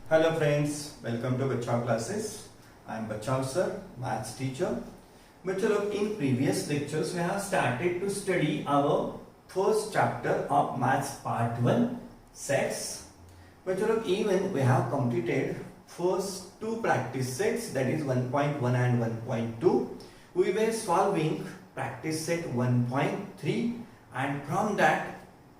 Hello friends, welcome to Bachao classes. I am Bachao sir, maths teacher. बच्चों लोग in previous lectures we have started to study our first chapter of maths part 1 sets. बच्चों लोग even we have completed first two practice sets, that is 1.1 and 1.2. We were solving practice set 1.3 and from that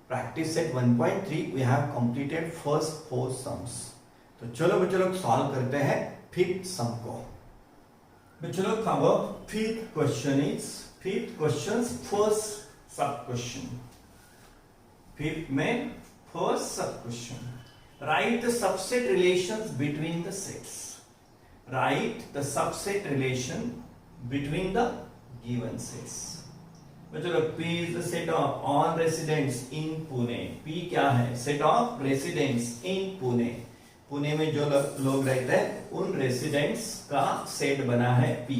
practice set 1.3 we have completed first four sums. तो चलो बच्चों लोग solve करते हैं fifth सम को। बच्चों लोग our fifth question is first सब क्वेश्चन। फिफ्थ में फर्स्ट सब question, right the subset relations between the sets. Right the subset relation between the given sets. बच्चों लोग P is the set of all residents in Pune. P क्या है? Set of residents in Pune. Pune में जो लोग रहते हैं उन रेसिडेंट्स का सेट बना है P।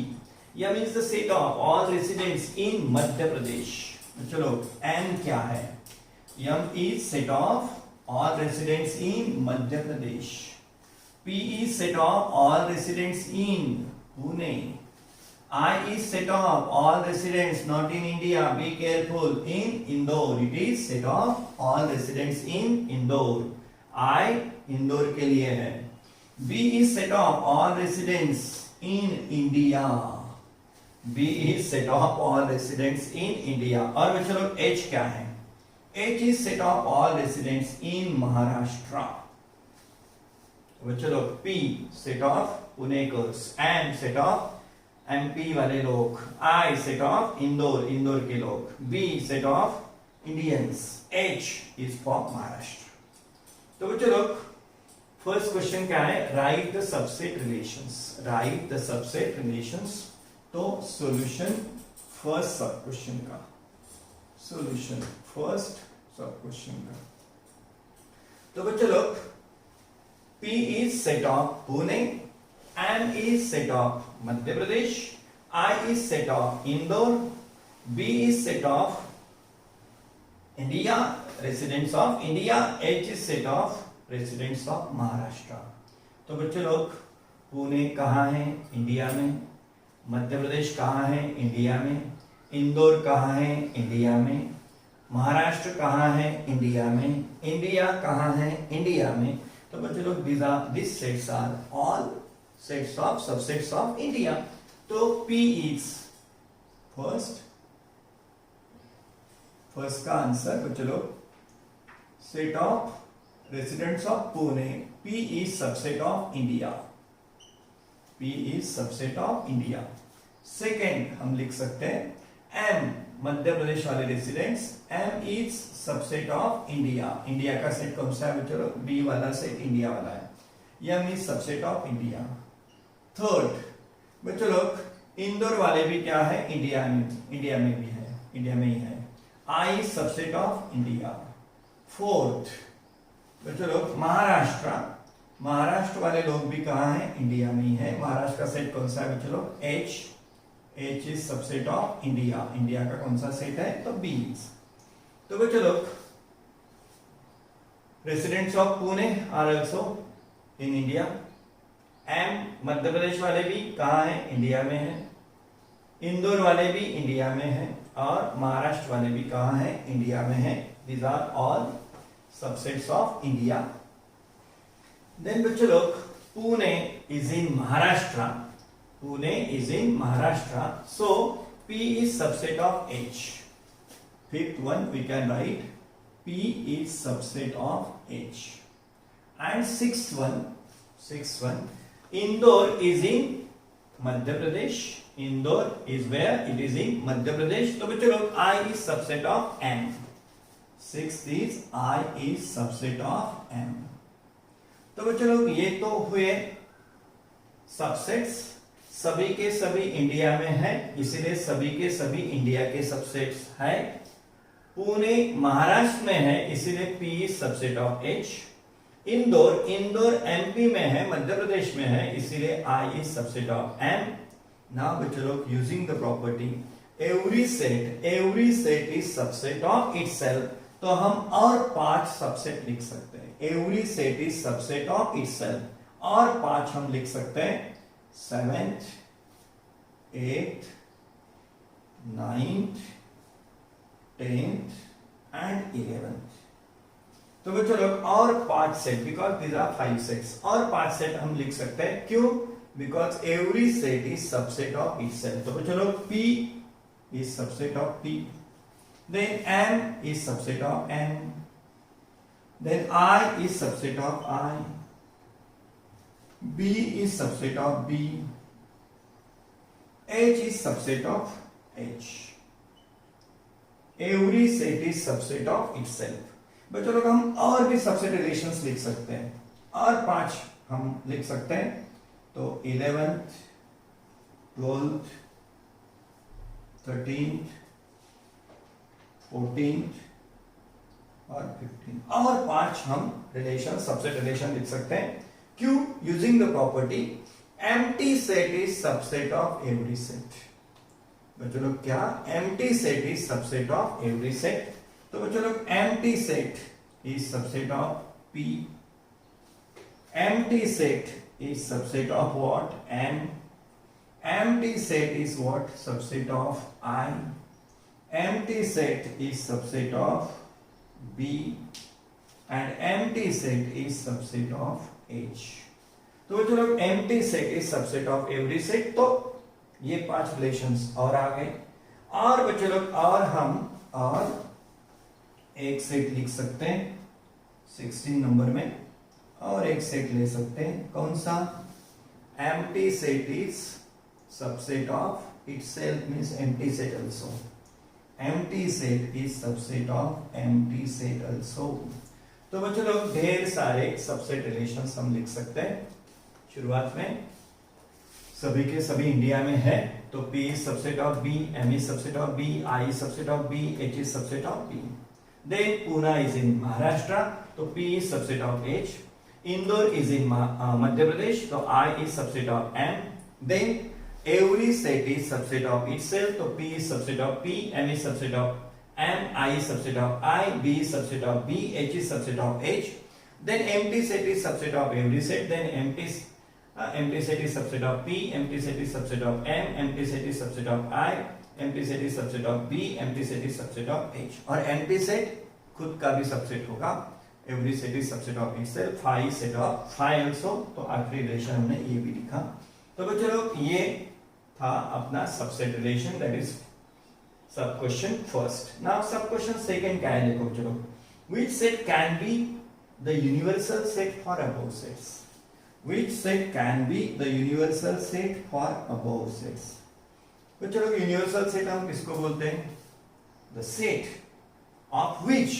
M is the set of all residents in Madhya Pradesh. चलो M क्या है? M is set of all residents in Madhya Pradesh. P is set of all residents in Pune. I is set of all residents not in India, be careful, in Indore. It is set of all residents in Indore. I Indore के लिए है। B is set of all residents in India. B is set of all residents in India. और बच्चों लोग H क्या है? H is set of all residents in Maharashtra. बच्चों लोग P set of Punekars, M set of MP वाले लोग, I set of Indore के लोग, B set of Indians, H is for Maharashtra. तो बच्चों लोग फर्स्ट क्वेश्चन क्या है? Right the subset relations. Right the subset relations. तो सॉल्यूशन फर्स्ट सब क्वेश्चन का, सॉल्यूशन फर्स्ट सब क्वेश्चन का। तो बच्चों लोग P is set of Pune, M is set of Madhya Pradesh, I is set of Indore, B is set of India, residents of India, H is set of residents of Maharashtra. तो बच्चों लोग पुणे कहाँ है? इंडिया में। मध्य प्रदेश कहाँ है? इंडिया में। इंदौर कहाँ है? इंडिया में। महाराष्ट्र कहाँ है? इंडिया में। इंडिया कहाँ है? इंडिया में। तो बच्चों लोग this sets are all sets of subsets of India. तो P इज फर्स्ट का आंसर बच्चों लोग set of residents of Pune. P is subset of India. P is subset of India. Second हम लिख सकते हैं M मध्य प्रदेश वाले residents, M is subset of India. India का सेट कौन सा है बच्चों लोग? B वाला सेट इंडिया वाला है। M is subset of India. Third बच्चों लोग इंदौर वाले भी क्या है? इंडिया में भी है, इंडिया में ही है। I is subset of India. Fourth बच्चों लोग महाराष्ट्र वाले लोग भी कहाँ हैं? इंडिया में ही है। महाराष्ट्र का सेट कौन सा है बच्चों लोग? H is subset of India. India का कौन सा सेट है? तो B। तो बच्चों लोग residents of Pune are also in India. M Madhya Pradesh वाले भी कहाँ हैं? इंडिया में है। इंदौर वाले भी इंडिया में है और महाराष्ट्र वाले भी कहाँ हैं? इंडिया में है। These are all subsets of India. Then बच्चों लोग Pune is in Maharashtra. Pune is in Maharashtra. So P is subset of H. Fifth one we can write P is subset of H. And sixth one Indore is in Madhya Pradesh. Indore is where? It is in Madhya Pradesh. तो बच्चों लोग I is subset of M. Sixth is I is subset of M. तो बच्चों लोग ये तो हुए subsets. सभी के सभी इंडिया में है, इसीलिए सभी के सभी इंडिया के सबसेट्स है। पुणे महाराष्ट्र में है, इसीलिए P is subset of H. Indore MP में है, मध्य प्रदेश में है, इसीलिए I is subset of M. Now बच्चों लोग using the property every set is subset of itself, तो हम और 5 सबसेट लिख सकते हैं। Every set is subset of itself, और 5 हम लिख सकते हैं 7th 8th 9th 10th and 11th। तो बच्चों लोग और 5 set, because these are 5 sets, और 5 सेट हम लिख सकते हैं, क्यों? Because every set is subset of itself. तो बच्चों लोग P is subset of P, then M is subset of M, then I is subset of I, B is subset of B, H is subset of H। Every set is subset of itself। बच्चों लोग हम और भी subset relations लिख सकते हैं, और 5 हम लिख सकते हैं। तो 11th 12th 13th 14th और 15th, और 5 हम रिलेशन सबसेट रिलेशन लिख सकते हैं, क्यों? Using the property empty set is subset of every set. बच्चों लोग क्या? Empty set is subset of every set. तो बच्चों लोग empty set is subset of P, empty set is subset of what? M, empty set is what? Subset of I, empty set is subset of B, and empty set is subset of H। तो बच्चों लोग empty set is subset of every set, तो ये 5 relations और आ गए। और बच्चों लोग और हम और एक सेट लिख सकते हैं 16 नंबर में, और एक सेट ले सकते हैं, कौन सा? Empty set is subset of itself, means empty set also. Empty set is subset of empty set also. तो बच्चों लोग ढेर सारे सबसेट रिलेशंस हम लिख सकते हैं। शुरुआत में सभी के सभी इंडिया में है, तो P is subset of B, M is subset of B, I is subset of B, H is subset of B। Then Pune is in Maharashtra, तो P is subset of H। Indore is in Madhya Pradesh, so I is subset of M. Then every set is subset of itself, so P is subset of P, M is subset of M, I is subset of I, B is subset of B, H is subset of H. Then empty set is subset of every set. Then empty set is subset of P, empty set is subset of M, empty set is subset of I, empty set is subset of B, empty set is subset of H। और empty set खुद का भी subset होगा। Every set is subset of itself, phi is set of phi also। तो आखिरी relation हमने ये भी लिखा। तो बच्चों लोग ये था अपना सबसेट रिलेशन, दैट इज सब क्वेश्चन फर्स्ट। नाउ सब क्वेश्चन सेकंड क्या है, देखो बच्चों लोग, which set can be the universal set for above sets? Which set can be the universal set for above sets? बच्चों लोग यूनिवर्सल सेट हम किसको बोलते हैं? The set of which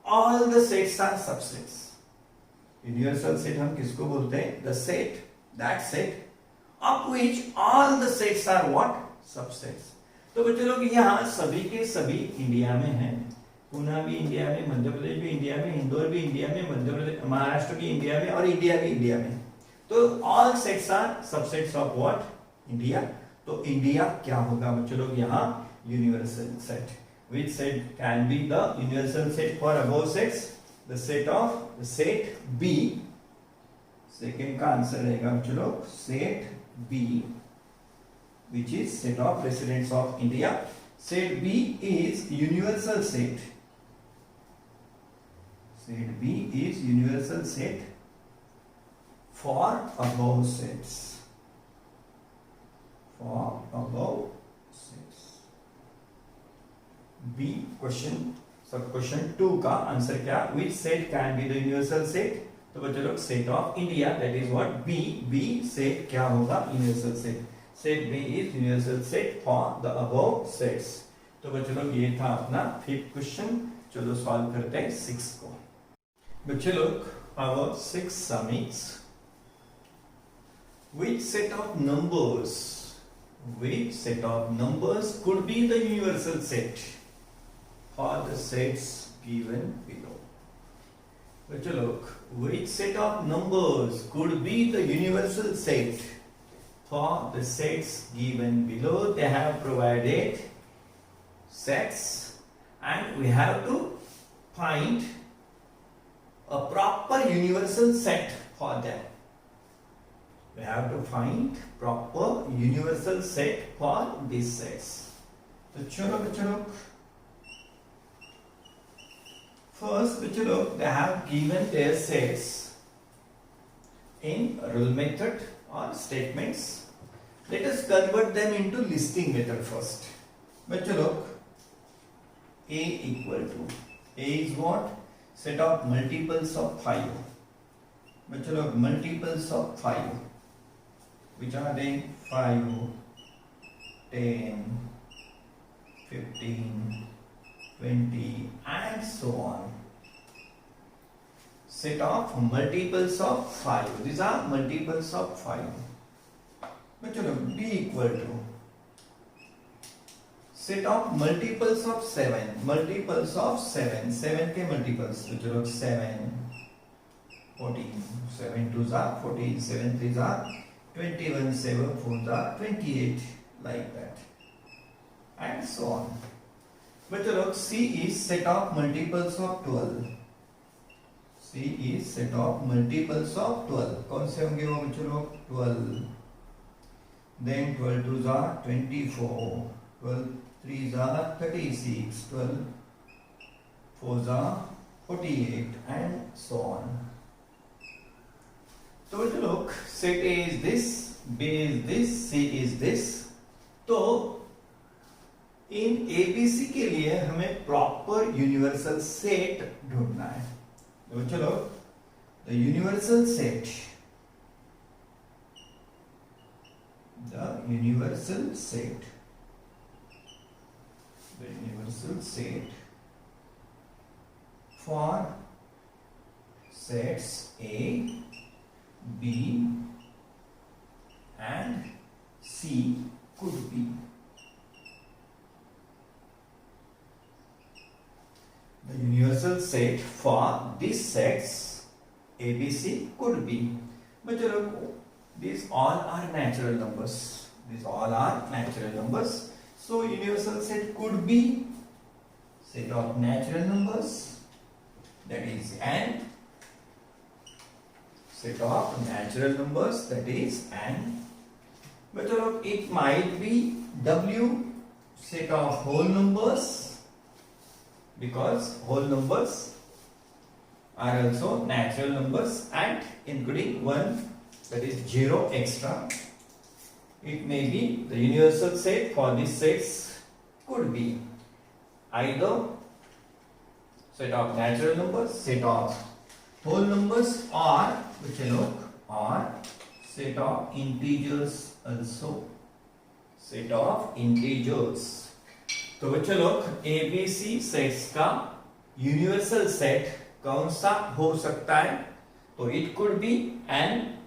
all the sets are subsets। Universal set हम किसको बोलते हैं? The set, that set of which all the sets are what? Subsets। तो बच्चों लोग यहाँ सभी के सभी इंडिया में हैं, पुणे भी इंडिया में, मध्य प्रदेश भी इंडिया में, इंदौर भी इंडिया में, मध्य प्रदेश महाराष्ट्र भी इंडिया में, और इंडिया भी इंडिया में। तो all sets are subsets of what? India. तो इंडिया क्या होगा बच्चों लोग यहाँ? Universal set. Which set can be the universal set for above sets? The set B। Second का आंसर रहेगा चलो set B, which is set of residents of India। Set B is universal set। Set B is universal set for above sets। For above sets। B question sub question 2 का answer क्या? Which set can be the universal set? तो बच्चों लोग set of India, that is what? B. B set क्या होगा? Universal set. Set B is universal set for the above sets. तो बच्चों लोग ये था अपना 5th क्वेश्चन। चलो सॉल्व करते हैं 6 को। बच्चों लोग our 6 sum is which set of numbers could be the universal set for the sets given below? बच्चों लोग which set of numbers could be the universal set for the sets given below? They have provided sets and we have to find a proper universal set for them. We have to find proper universal set for these sets. तो चलो बच्चों लोग, first बच्चों लोग, they have given their sets in rule method or statements. Let us convert them into listing method first. बच्चों लोग, A equal to, A is what? Set of multiples of 5. बच्चों लोग, multiples of 5. Which are they? 5, 10, 15, 20 and so on. Set of multiples of 5. These are multiples of 5. बच्चों लोग, B equal to set of multiples of 7. Multiples of 7. 7 के multiples. बच्चों लोग, 7, 14. 7 2s are 14. 7 3s are 21, 7 4s are 28, like that, and so on. बच्चों लोग, C is set of multiples of 12. C is set of multiples of 12. कौन से होंगे वो बच्चों लोग? 12. Then 12 2s are 24. 12 3s are 36. 12 4s are 48, and so on. तो बच्चों लोग, set A is this, B is this, C is this. तो इन ABC के लिए हमें प्रॉपर यूनिवर्सल सेट ढूंढना है. तो बच्चों लोग, the universal set for sets A, B and C could be the universal set for these sets A, B, C could be. But these all are natural numbers. These all are natural numbers. So universal set could be set of natural numbers, that is n. Set of natural numbers, that is n. But it might be W, set of whole numbers, because whole numbers are also natural numbers, and including one, that is 0 extra. It may be the universal set for these sets could be either set of natural numbers, set of whole numbers, or set of integers also. Set of integers. तो बच्चों लोग, ABC sets का universal set कौन सा हो सकता है? तो it could be an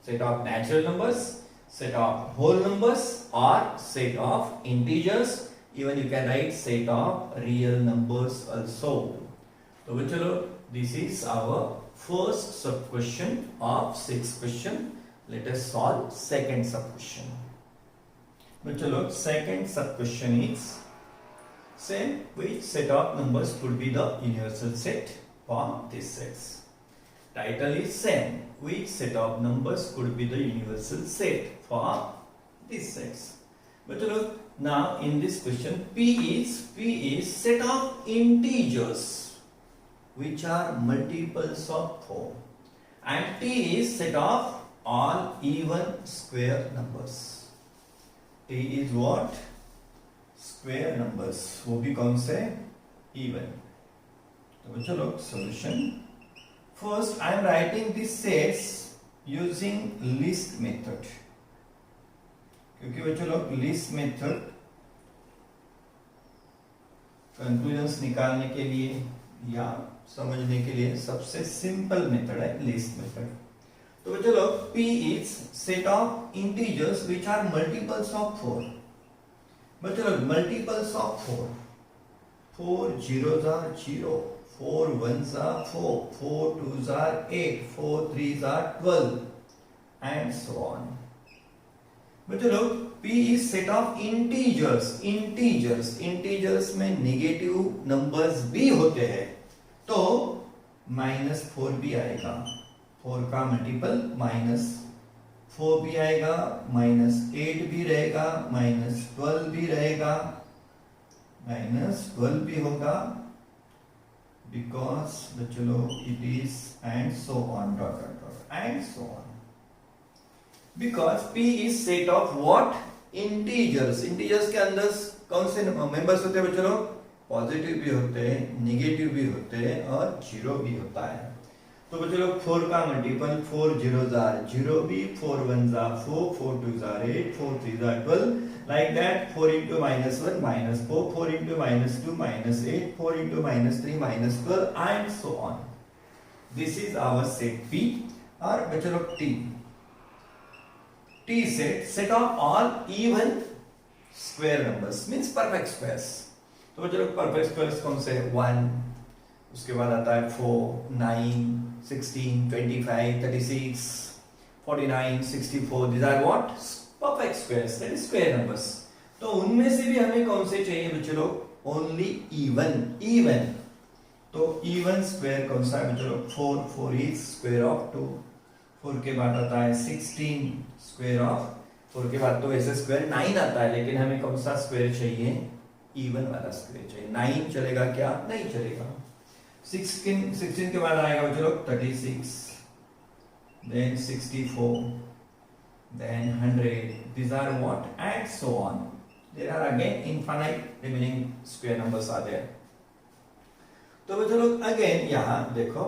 set of natural numbers, set of whole numbers, or set of integers. Even you can write set of real numbers also. तो बच्चों लोग, this is our first sub question of 6 question. Let us solve second sub question. बच्चों लोग, second sub question is, say which set of numbers could be the universal set for these sets. Title is same. Which set of numbers could be the universal set for these sets? But look, now in this question, P is set of integers which are multiples of 4, and T is set of all even square numbers. T is what? Square numbers. वो भी कौन से? Even. तो चलो solution. First, I am writing these sets using list method. क्योंकि बच्चों लोग list method conclusions निकालने के लिए या समझने के लिए सबसे simple method है list method. तो बच्चों लोग, P is set of integers which are multiples of 4. बच्चों लोग, multiples of 4. 4 zeros are 0. 4 1s are 4, 4 2s are 8, 4 3s are 12, and so on. बच्चों लोग, P is set of integers. Integers में negative numbers भी होते हैं. तो माइनस 4 भी आएगा, 4 का मल्टीपल माइनस 4 भी आएगा, माइनस 8 भी रहेगा, माइनस 12 भी रहेगा, माइनस 12 भी होगा, बिकॉज चलो it is and so on dot dot dot and so on, because P is set of what, integers. Integers के अंदर कौन से मेंबर्स होते हैं बच्चों? पॉजिटिव भी होते हैं, नेगेटिव भी होते हैं और जीरो भी होता है। तो बच्चों 4 का मल्टीपल 4 जीरो जार 0 भी, 4 1 jar 4, 4 2 jar 8, 4 3 jar 12, like that 4 into minus 1 minus 4, 4 into minus 2 minus 8, 4 into minus 3 minus 12 and so on. This is our set P और बच्चों T। T set of all even square numbers means perfect squares। तो बच्चों perfect squares कौन से? 1, उसके बाद आता है 4, 9, 16, 25, 36, 49, 64। These are what? Perfect squares, that is square numbers। तो उनमें से भी हमें कौन से चाहिए बच्चों लोग? Only even। तो even square कौन सा है बच्चों लोग? 4, 4 is square of 2। 4 के बाद आता है 16 स्क्वायर ऑफ 4 के बाद तो ऐसे स्क्वायर 9 आता है, लेकिन हमें कौन सा स्क्वायर चाहिए? इवन वाला स्क्वायर चाहिए। 9 चलेगा क्या? नहीं चलेगा। 16 के बाद आएगा बच्चों 36, then 64, then 100। These are what? And so on। There are again infinite remaining square numbers are there। तो बच्चों लोग अगेन यहां देखो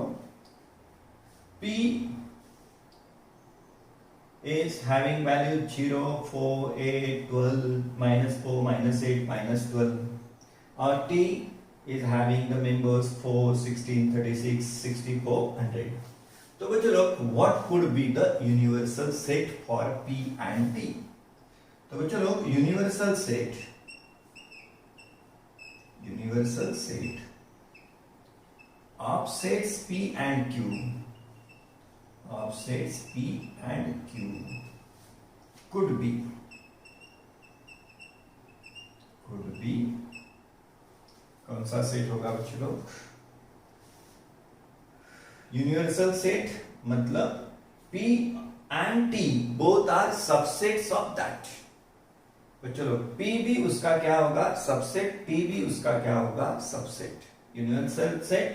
P is having value 0, 4, 8, 12, minus 4, minus 8, minus 12, or T is having the members 4, 16, 36, 64, 100। तो बच्चों लोग what could be the universal set for P and T? तो बच्चों लोग universal set of sets P and Q, of sets P and Q could be कौन सा set होगा बच्चों लोग? यूनिवर्सल सेट मतलब P and T both are subsets of that। बच्चों लोग P भी उसका क्या होगा? सबसेट। T भी उसका क्या होगा? सबसेट। यूनिवर्सल सेट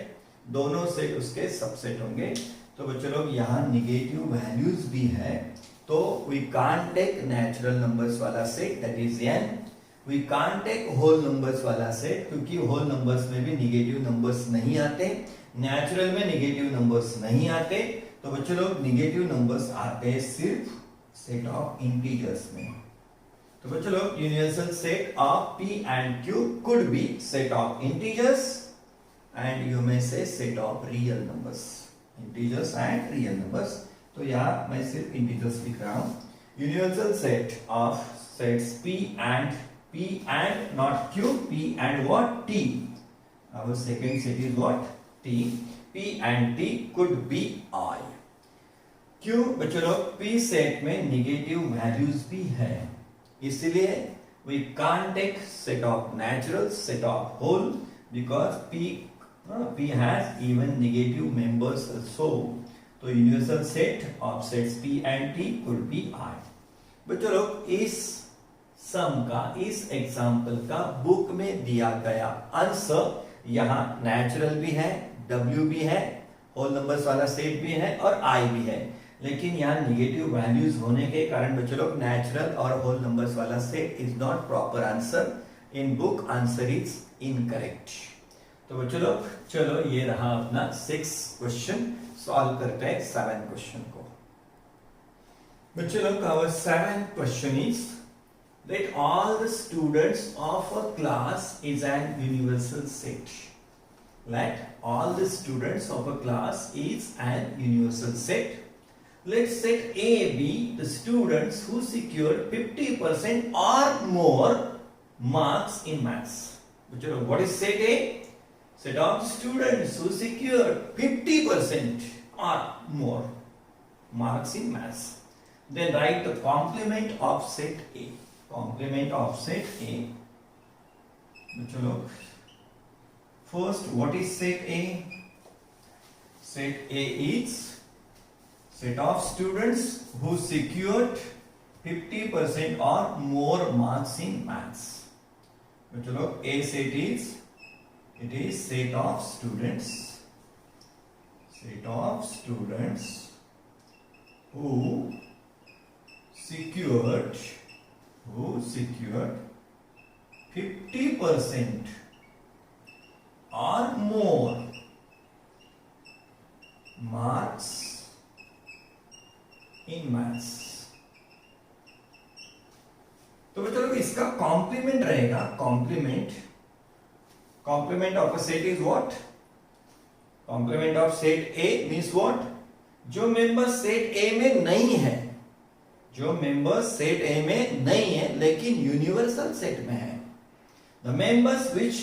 दोनों सेट उसके सबसेट होंगे। तो बच्चों लोग यहाँ निगेटिव वैल्यूज भी है, तो we can't take natural numbers वाला set, that is n। We can't take whole numbers वाला सेट, क्योंकि होल नंबर्स में भी निगेटिव नंबर्स नहीं आते, नेचुरल में निगेटिव नंबर्स नहीं आते। तो बच्चों लोग निगेटिव नंबर्स आते हैं सिर्फ सेट ऑफ इंटीजर्स में। तो बच्चों लोग universal set of P and Q could be set of integers and you may say set of real numbers, integers and real numbers। तो यहाँ मैं सिर्फ इंटीजर्स लिख रहा हूँ। Universal set of sets P and not Q, P and what? T। Our second set is what? T। P and T could be I। क्यों बच्चों लोग? P सेट में निगेटिव वैल्यूज भी है, इसलिए we can't take set of natural, set of whole, because P has even negative members also। तो universal set of sets P and T could be I। बच्चों लोग इस सम का, इस एग्जाम्पल का बुक में दिया गया आंसर यहाँ नेचुरल भी है, W भी है, होल नंबर्स वाला सेट भी है और I भी है, लेकिन यहाँ निगेटिव वैल्यूज होने के कारण बच्चों लोग नेचुरल और होल नंबर्स वाला set is not proper answer. In book answer is incorrect. तो बच्चों लोग चलो ये रहा अपना 6 क्वेश्चन, सॉल्व करते हैं 7 क्वेश्चन को। बच्चों लोग our 7th question is that all the students of a class is an universal set। Let all the students of a class is an universal set। Let set A be the students who secured 50% or more marks in maths। What is set A? Set of students who secured 50% or more marks in maths। Then write the complement of set A। Complement of set A। First, what is set A? set A is set of students who secured 50% or more marks in maths. तो चलो A set is, it is set of students who secured 50% or more marks in maths. तो बच्चों इसका complement रहेगा, complement of a set is what? Complement of set A means what? जो member set A में नहीं है, लेकिन universal set में है, the members which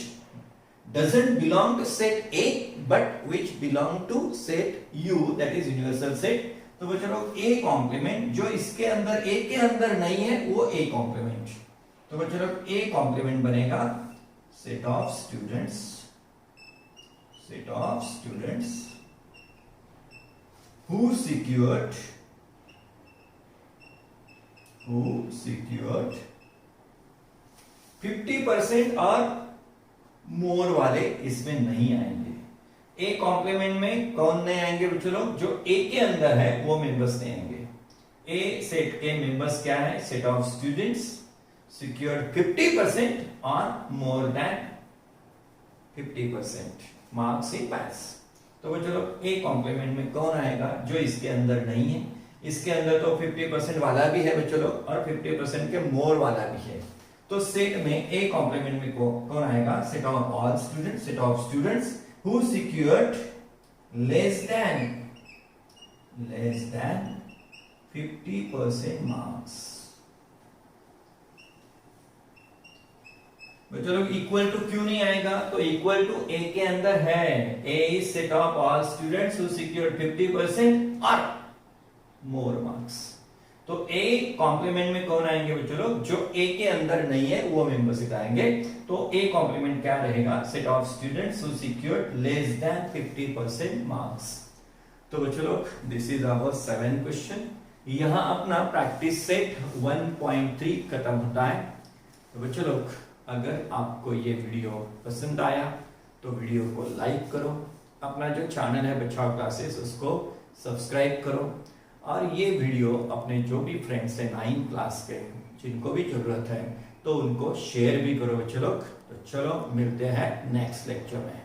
doesn't belong to set A but which belong to set U, that is universal set. तो बच्चों लोग A कॉम्प्लीमेंट जो इसके अंदर A के अंदर नहीं है वो A कॉम्प्लीमेंट. तो बच्चों लोग A कॉम्प्लीमेंट बनेगा set of students who secured 50% और मोर वाले इसमें नहीं आएंगे. ए कॉम्प्लीमेंट में कौन नहीं आएंगे बच्चों लोग? जो ए के अंदर है वो मेंबर्स नहीं आएंगे. ए सेट के मेंबर्स क्या है? सेट ऑफ स्टूडेंट्स secured 50% और more than 50% marks in maths. तो बच्चों लोग ए कॉम्प्लीमेंट में कौन आएगा? जो इसके अंदर नहीं है. इसके अंदर तो 50% वाला भी है बच्चों लोग और 50% के मोर वाला भी है. तो सेट में ए कॉम्प्लीमेंट में कौन आएगा? Set of all students, set of students who secured less than 50% marks. बच्चों लोग इक्वल टू क्यों नहीं आएगा? तो इक्वल टू ए के अंदर है. A is set of all students who secured 50% और मोर मार्क्स. तो ए कॉम्प्लीमेंट में कौन आएंगे बच्चों लोग? जो ए के अंदर नहीं है वो मेंबर्स आएंगे. तो ए कॉम्प्लीमेंट क्या रहेगा? Set of students who secured less than 50% marks. तो बच्चों लोग this is our 7th question. यहां अपना प्रैक्टिस सेट 1.3 खत्म होता है. तो बच्चों लोग अगर आपको ये वीडियो पसंद आया तो वीडियो को लाइक करो, अपना जो चैनल है बचाव क्लासेस उसको सब्सक्राइब करो और ये वीडियो अपने जो भी फ्रेंड्स हैं 9th क्लास के जिनको भी जरूरत है तो उनको शेयर भी करो बच्चों लोग. तो चलो मिलते हैं नेक्स्ट लेक्चर में.